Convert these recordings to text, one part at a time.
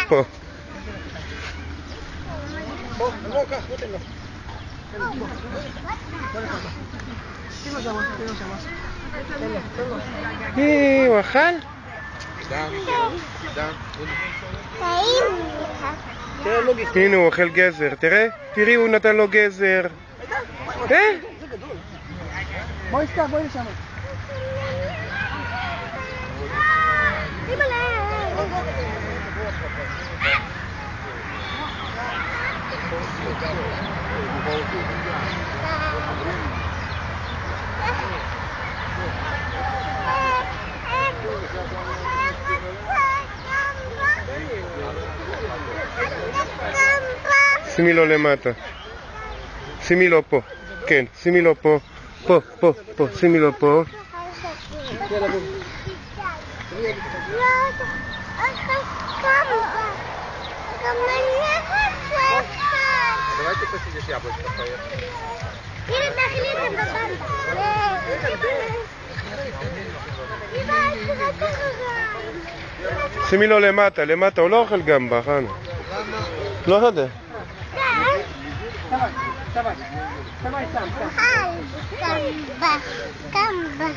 פה. בוא, לא כך, לא תן לו. הוא אכל? הנה הוא אוכל גזר, תראי הוא נתן לו גזר. בואי סתר, בואי לשם. שימי לו למטה. שימי לו פה. כן, שימי לו פה. פה, שימי לו פה. Давайте посидишь яблочко поешь. שימי לו למטה, למטה, הוא לא אוכל גמבה, חנה. לא יודע. גמבה.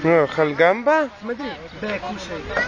אוכל גמבה? Смотри, дай кушай.